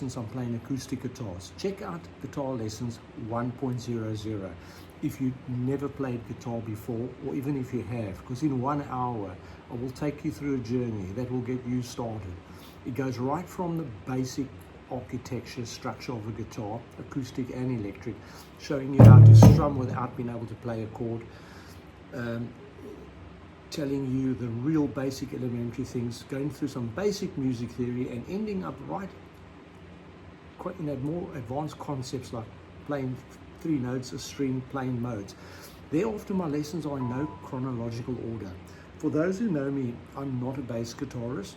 since I'm playing acoustic guitars. Check out Guitar Lessons 1.00 if you've never played guitar before, or even if you have, because in 1 hour I will take you through a journey that will get you started. It goes right from the basic architecture, structure of a guitar, acoustic and electric, showing you how to strum without being able to play a chord, telling you the real basic elementary things, going through some basic music theory, and ending up quite in more advanced concepts like playing 3 notes a string, playing modes. Thereafter, my lessons are in no chronological order. For those who know me, I'm not a bass guitarist,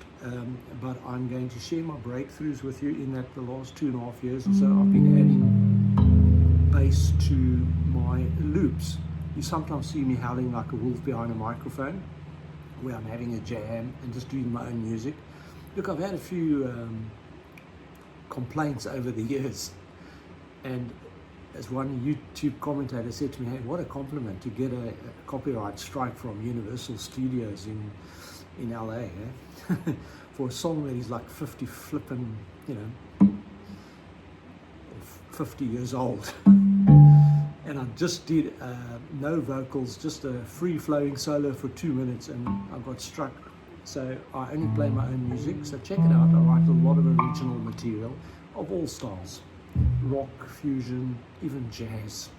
but I'm going to share my breakthroughs with you in that the last 2.5 years or so I've been adding bass to my loops. You sometimes see me howling like a wolf behind a microphone, where I'm having a jam and just doing my own music. Look, I've had a few complaints over the years, and as one YouTube commentator said to me, hey, what a compliment to get a copyright strike from Universal Studios in LA, eh? For a song that is like 50 flippin', 50 years old. And I just did no vocals, just a free-flowing solo for 2 minutes, and I got struck. So I only play my own music, so check it out. I write a lot of original material of all styles. Rock, fusion, even jazz,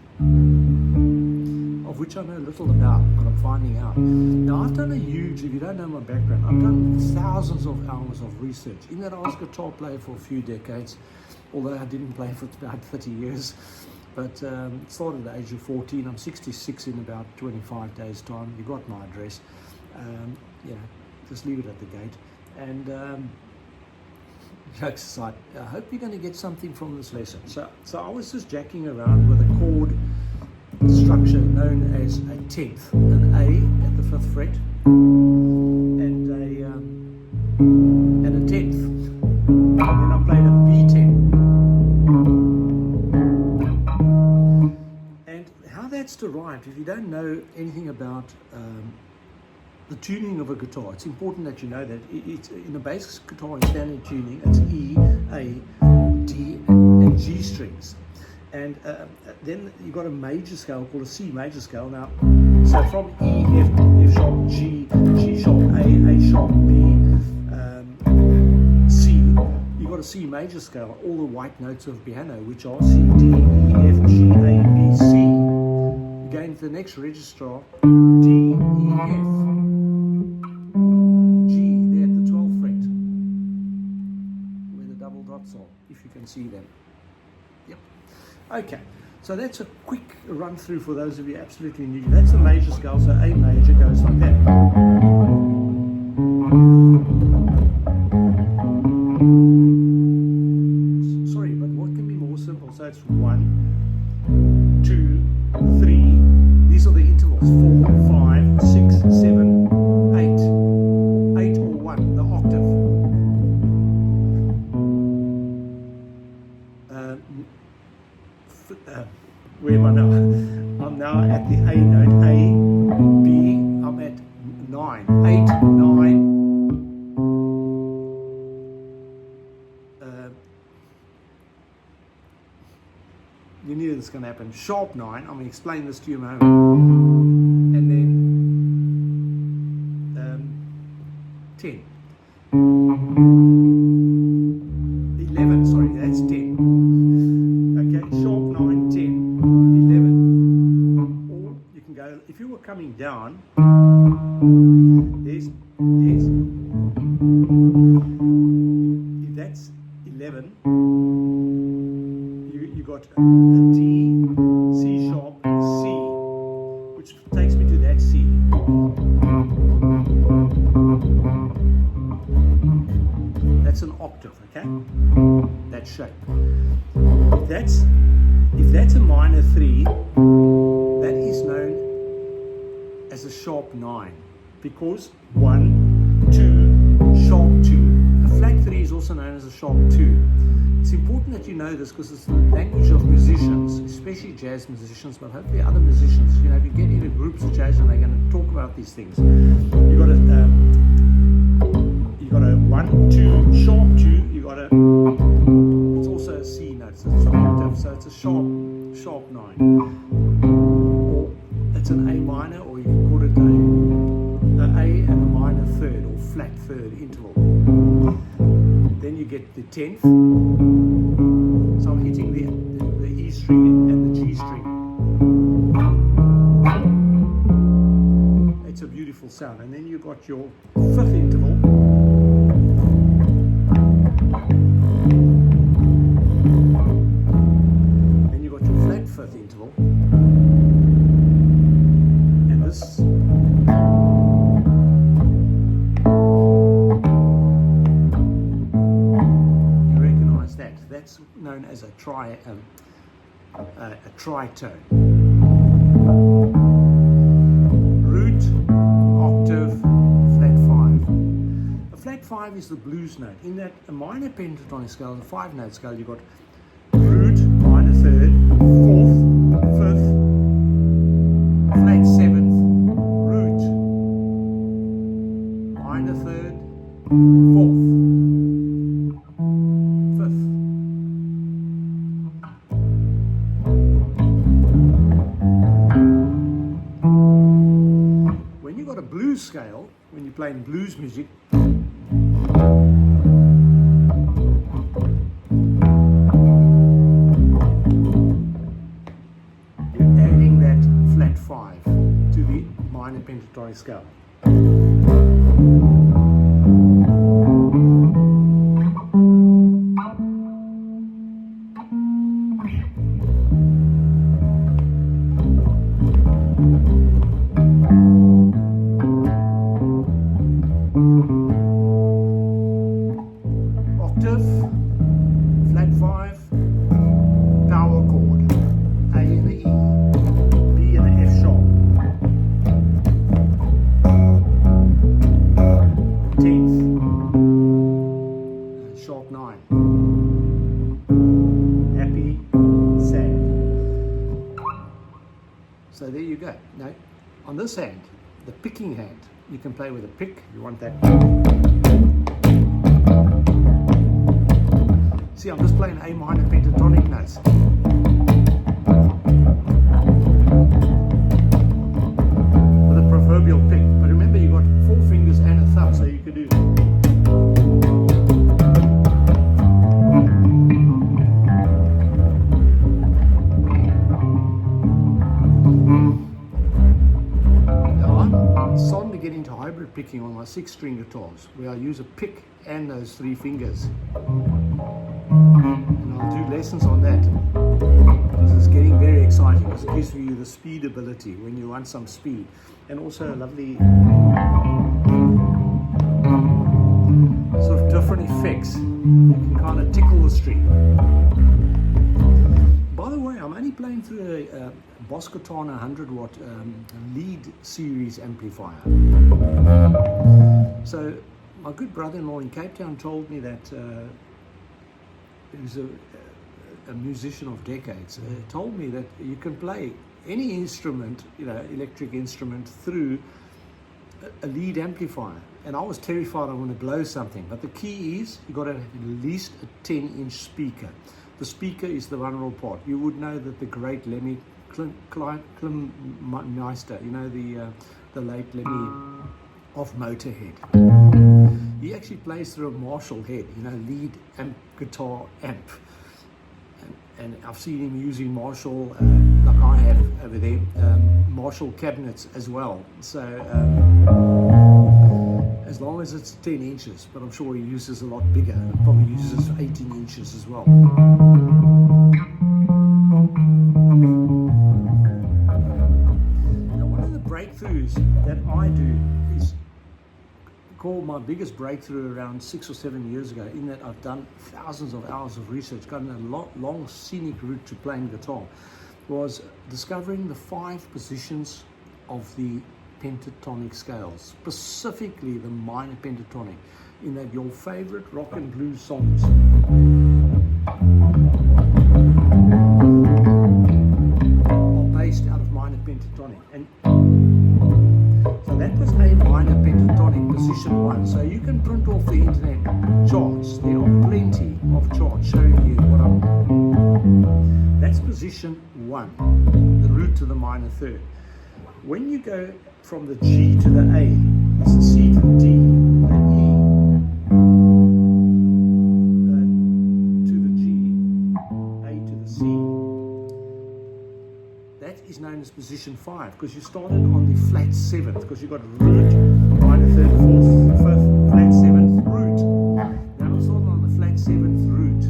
of which I know little about, but I'm finding out. Now, I've done if you don't know my background, I've done thousands of hours of research. In that I was a guitar player for a few decades, although I didn't play for about 30 years. But started at the age of 14. I'm 66 in about 25 days' time. You got my address. Just leave it at the gate. And jokes aside, I hope you're going to get something from this lesson. So I was just jacking around with a chord structure known as a 10th, an A at the 5th fret, and a 10th. And then I played a B10. That's derived. If you don't know anything about the tuning of a guitar, it's important that you know that it's in a bass guitar in standard tuning. It's E, A, D, and G strings, and then you've got a major scale called a C major scale. Now, so from E, F sharp, G, G sharp, A sharp, B, C. You've got a C major scale, all the white notes of piano, which are C, D, E, F, G, A, B, C. Going to the next register, D, E, F, G, there at the 12th fret, where the double dots are, if you can see them. Yep. Okay, so that's a quick run through for those of you absolutely new. That's the major scale, so A major goes like that. Sorry, but what can be more simple? So it's 1, 2, 3. These are the intervals: 4, 5, 6, 7, 8. 8 or 1, the octave. Where am I now? I'm now at the A note. A, B. I'm at 9. 8, 9. You knew this was going to happen. Sharp 9. I'm going to explain this to you in a moment. And then 10. 11. Sorry, that's 10. Okay, sharp 9, 10, 11. Or you can go, if you were coming down, there's if that's 11, you got a D, C sharp, C, which takes me to that C. That's an octave, okay? That shape. If that's a minor 3, that is known as a sharp 9, because 1, 2, sharp 2. A flat 3 is also known as a sharp 2. It's important that you know this because it's the language of musicians, especially jazz musicians, but hopefully other musicians. If you get into groups of jazz and they're going to talk about these things, you got a 1, 2, sharp 2. You got a also a C note, so it's an octave, so it's a sharp 9. Or it's an A minor, or you can call it an A and a minor third, or flat third interval. Then you get the 10th. So I'm hitting the E string and the G string. It's a beautiful sound. And then you got your 5th interval. Then you got your flat 5th interval. And this. You recognize that. That's known as a tritone. Root, octave, flat 5. A flat 5 is the blues note. In that a minor pentatonic scale, the 5-note scale, you've got root, minor 3rd, 4th, 5th, flat 7th, root, minor 3rd, 4th, 5th. When you've got a blues scale, when you're playing blues music, you're adding that flat 5 to the minor pentatonic scale. Octave, flat 5, power chord, A and the E, B and the F sharp, 10th, sharp 9, happy, sad. So there you go. Now, on this hand, the picking hand, you can play with a pick. You want that. See, I'm just playing A minor pentatonic notes. With a proverbial pick. But remember, you've got 4 fingers and a thumb, so you could do. Now, I'm starting to get into hybrid picking on my 6-string guitars, where I use a pick and those 3 fingers. And I'll do lessons on that because it's getting very exciting, because it gives you the speed ability when you want some speed, and also a lovely sort of different effects. You can kind of tickle the string. By the way, I'm only playing through a Boss Katana 100-watt lead series amplifier. So my good brother-in-law in Cape Town told me that who's a musician of decades, told me that you can play any instrument, electric instrument, through a lead amplifier. And I was terrified I want to blow something. But the key is you've got to have at least a 10-inch speaker. The speaker is the vulnerable part. You would know that the great Lemmy Klimeister, the late Lemmy of Motorhead, he actually plays through a Marshall head, lead amp, guitar amp. And I've seen him using Marshall, like I have over there, Marshall cabinets as well. So as long as it's 10 inches, but I'm sure he uses a lot bigger, and probably uses 18 inches as well. Now, one of the breakthroughs that I do is called my biggest breakthrough around 6 or 7 years ago, in that I've done thousands of hours of research, gotten a long scenic route to playing guitar, was discovering the 5 positions of the pentatonic scales, specifically the minor pentatonic, in that your favorite rock and blues songs are based out of minor pentatonic. And so that was a minor pentatonic position 1. So you can print off the internet charts. There are plenty of charts showing you what I'm That's position 1, the root to the minor third. When you go from the G to the A, that's the C to the D, the E to the G, A to the C, that is known as position 5, because you started on the flat 7th, because you've got root, minor third, 4th, 5th, flat 7th, root. Now I'm starting on the flat 7th root,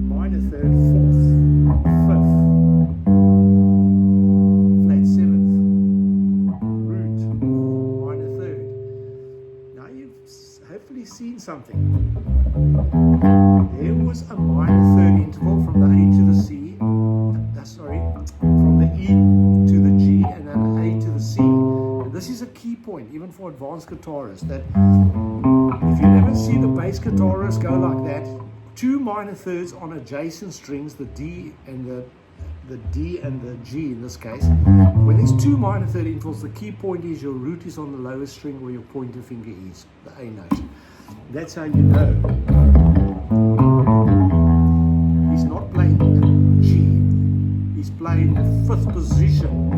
minor third, 4th, 5th, flat 7th, root, minor third. Now you've hopefully seen something. There was a minor third interval from the A to the C, from the E to the G, and then A to the C. And this is a key point, even for advanced guitarists, that if you ever see the bass guitarist go like that, 2 minor thirds on adjacent strings, the D and the D and the G in this case. When there's 2 minor third intervals, the key point is your root is on the lowest string where your pointer finger is, the A note. That's how you know he's not playing G, he's playing the 5th position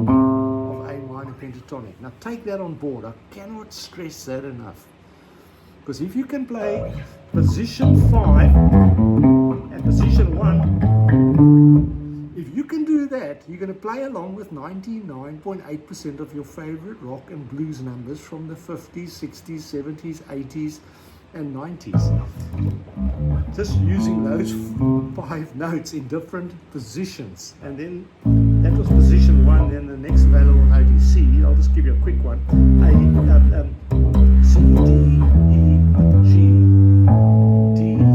of A minor pentatonic. Now take that on board. I cannot stress that enough. Because if you can play position 5 and position 1, if you can do that, you're going to play along with 99.8% of your favorite rock and blues numbers from the 50s, 60s, 70s, 80s, and 90s. Just using those 5 notes in different positions. And then that was position 1, then the next available note is C. I'll just give you a quick one. C, D, E, G, D, E,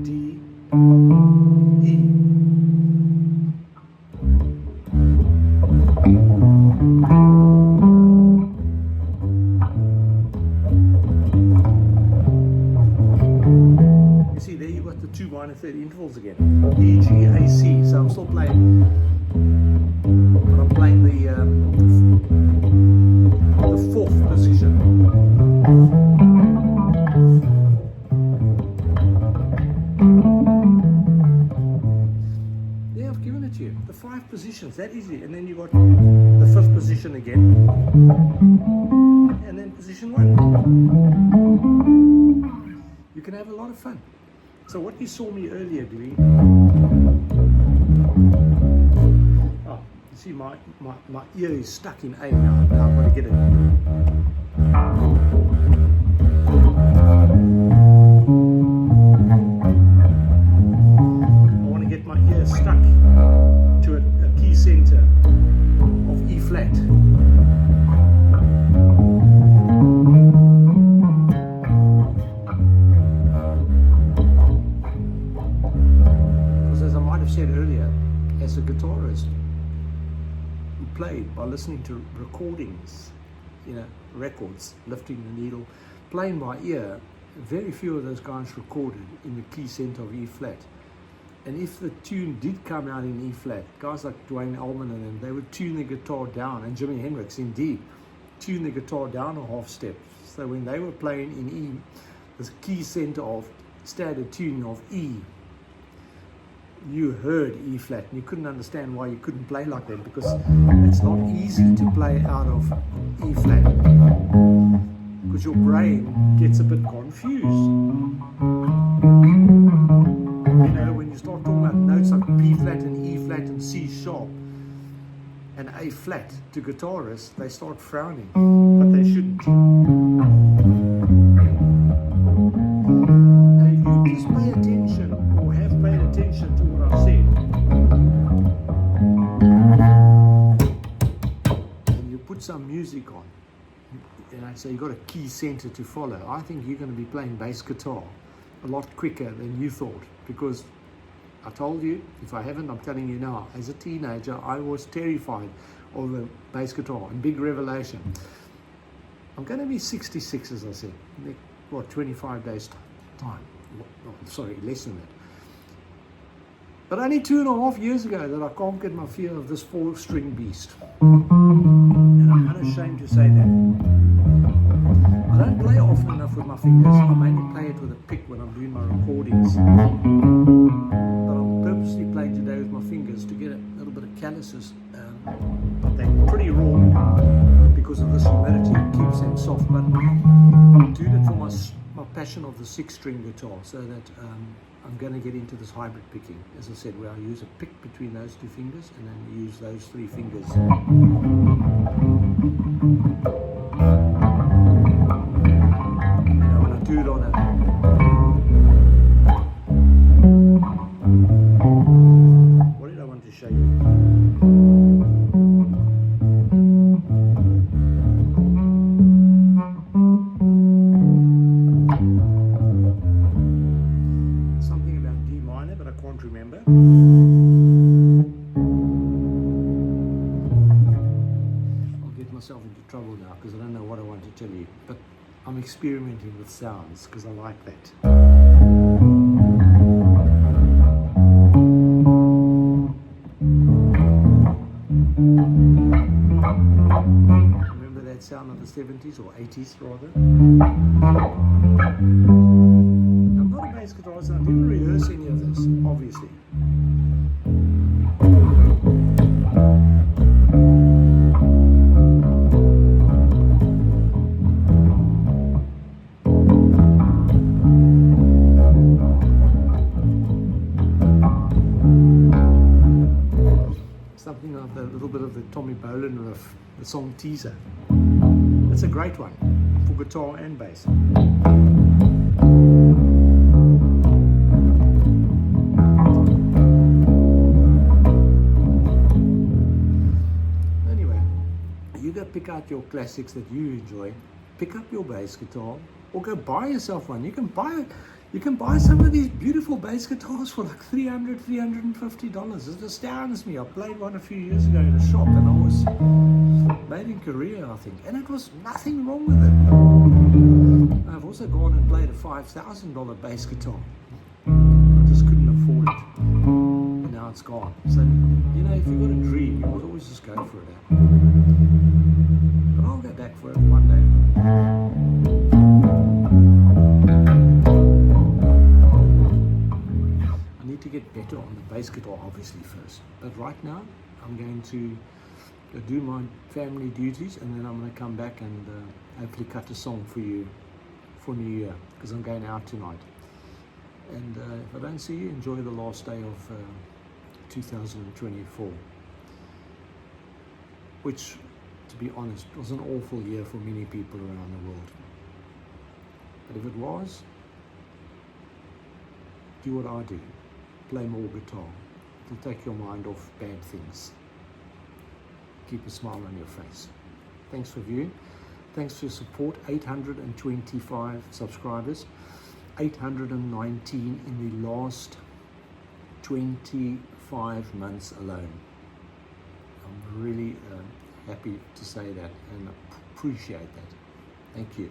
D, E. You see, there you've got the 2 minor third intervals again. E, G, A, C. So I'm still playing, but I'm playing the 4th position. Yeah, I've given it to you. The 5 positions, that easy. And then you got the 5th position again. And then position 1. You can have a lot of fun. So what you saw me earlier doing, oh, you see my ear is stuck in A now. Now I've got to get it. I want to get my ear stuck to a key center of E flat. Because as I might have said earlier, as a guitarist who played by listening to recordings, records, lifting the needle, playing by ear, very few of those guys recorded in the key center of E flat. And if the tune did come out in E flat, guys like Duane Allman and them, they would tune the guitar down, and Jimi Hendrix indeed tune the guitar down a half step. So when they were playing in E, the key center of standard tuning of E, you heard E flat, and you couldn't understand why you couldn't play like that, because it's not easy to play out of E flat, because your brain gets a bit confused. When you start talking about notes like B flat and E flat and C sharp and A flat to guitarists, they start frowning, but they shouldn't. Now, if you just pay attention, or have paid attention to what I've said, and you put some music on, so you've got a key center to follow, I think you're going to be playing bass guitar a lot quicker than you thought, because I told you, if I haven't, I'm telling you now, as a teenager, I was terrified of the bass guitar, and big revelation. I'm going to be 66, as I said, in 25 days time. Sorry, less than that. But only 2.5 years ago that I conquered my fear of this 4-string beast. And I'm unashamed to say that. I don't play often enough with my fingers. I mainly play it with a pick when I'm doing my recordings. But I'm purposely playing today with my fingers to get a little bit of calluses. But they're pretty raw because of this humidity. It keeps them soft. But I'm doing it for my passion of the 6-string guitar, so that I'm going to get into this hybrid picking. As I said, where I use a pick between those 2 fingers and then use those 3 fingers. When I do it on what did I want to show you? Something about D minor, but I can't remember. I'll get myself into trouble now because I don't know what I want to tell you, but I'm experimenting with sounds because I like that. Remember that sound of the 70s or 80s rather? I'm not a bass guitarist, I didn't rehearse any of this, obviously. Something of a little bit of the Tommy Bolin riff, the song Teaser. It's a great one for guitar and bass. Anyway, you go pick out your classics that you enjoy, pick up your bass guitar, or go buy yourself one. You can buy some of these beautiful bass guitars for like $300, $350. It astounds me. I played one a few years ago in a shop, and I was made in Korea, I think, and it was nothing wrong with it. I've also gone and played a $5,000 bass guitar. I just couldn't afford it, and now it's gone. So, if you've got a dream, you would always just go for it. But I'll go back for it one day. To get better on the bass guitar obviously first, but right now I'm going to do my family duties, and then I'm going to come back and hopefully cut a song for you for New Year, because I'm going out tonight. And if I don't see you, enjoy the last day of 2024, which, to be honest, was an awful year for many people around the world. But if it was, do what I do. Play more guitar. It'll take your mind off bad things. Keep a smile on your face. Thanks for viewing. Thanks for your support. 825 subscribers. 819 in the last 25 months alone. I'm really happy to say that and appreciate that. Thank you.